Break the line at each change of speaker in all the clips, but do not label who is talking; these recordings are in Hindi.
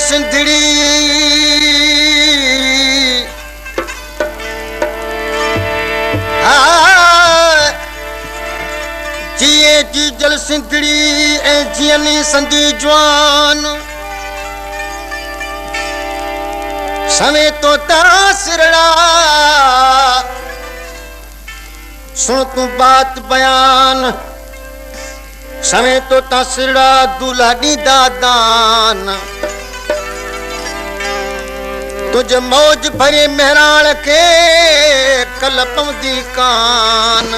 सिंधड़ी जिए जी जल सिंधड़ी ए जियनी संदी जवान समय तो तारा सिरड़ा सुन तू बात बयान समय तो तासिड़ा दूल्हा दी दादान तुझ मौज भरे मेहराण के कलपम दी कान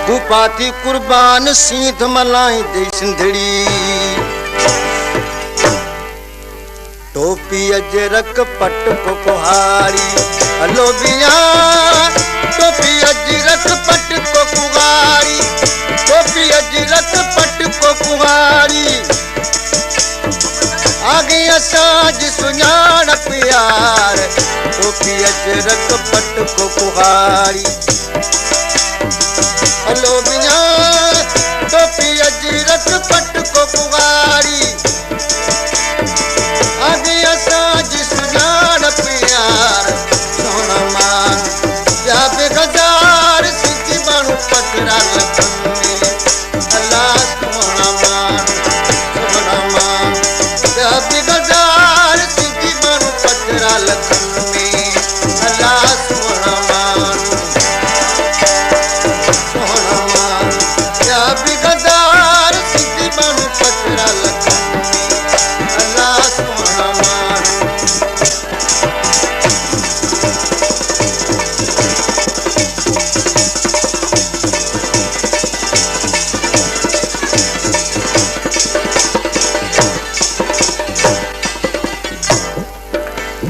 तू पाती कुर्बान सीध मलाई दे सिंधड़ी टोपी अजरक पट को कुहारी हलो बिया टोपी अजरक पट को कुहारी टोपी अजरक पट को कुहारी आगे असाज सुञाण प्यार टोपी अजरक पट को कुहारी हलो बिया टोपी अजरक पट को कुहारी आगे असाज सुञाण प्यार सोना मान जाब गजार सिद्धि बाणु पकड़ा लखन में अल्लाह सोना मान जाब गजार सिद्धि बाणु पकड़ा लखन में अल्लाह सोना मान जाब गजार सिद्धि बाणु पकड़ा लखन में अल्लाह सोना मान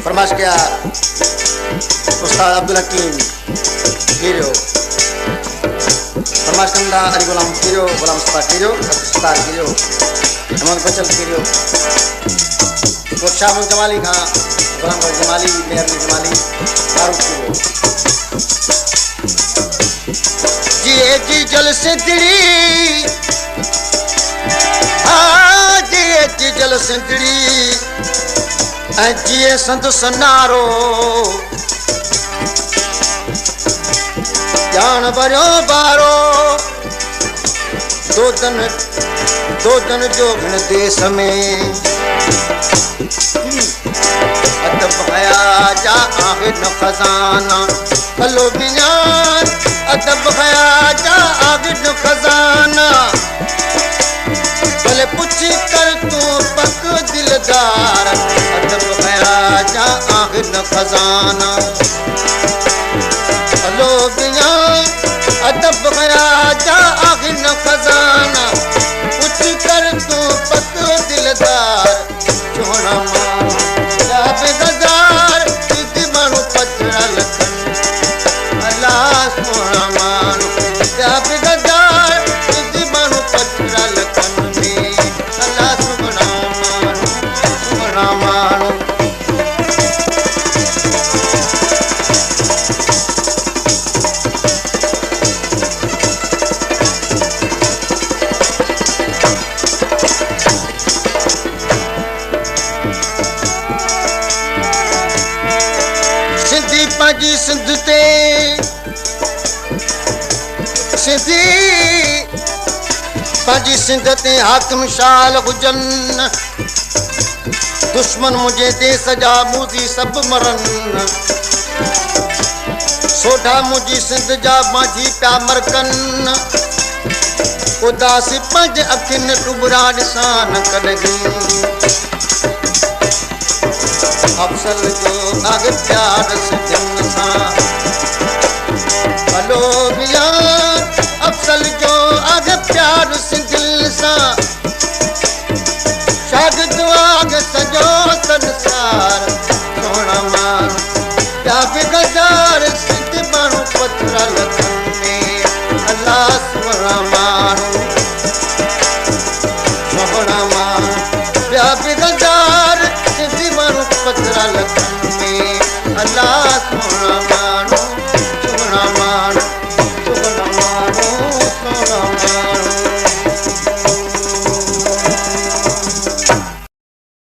फरमाश किया उस्ताद अब्दुल हकीम कीरो फरमाश कंदा अली गुलाम कीरो गुलाम मुस्तफा कीरो उस्ताद कीरो अहमद बचल कीरो शाह जमाली खां गुलाम जमाली मेहर जमाली फारूक कीरो जिए जी जल सिंधड़ी जिए जी जल सिंधड़ी जिए संत सनारो जान भरियो बारो दो दन जोगण देश में अदब हया जा आहे न खजाना हलो बियान अदब हया जा आहे न खजाना भले पुछी कर तू पक दिलदार अदब हया जा आहे न खजाना हलो बियान अदब हया जा आहे न खजाना पुछ कर तू पक दिलदार सोना मान जाब गजार सिद्धि बाणु पकड़ा लखन अल्लाह सोना मान जाब गजार सिद्धि बाणु पकड़ा लखन में अल्लाह सोना मान जी सिंध ते सिंधी पाजी सिंध ते हाकिम शाल हुजन दुश्मन मुझे देश जा मूजी सब मरन सोढा मुझी सिंध जा माझी प्या मरकन उदासी पंज अखिन टुबरा ॾिसान कॾहिं अफसल जो अग प्यार सिंधन सां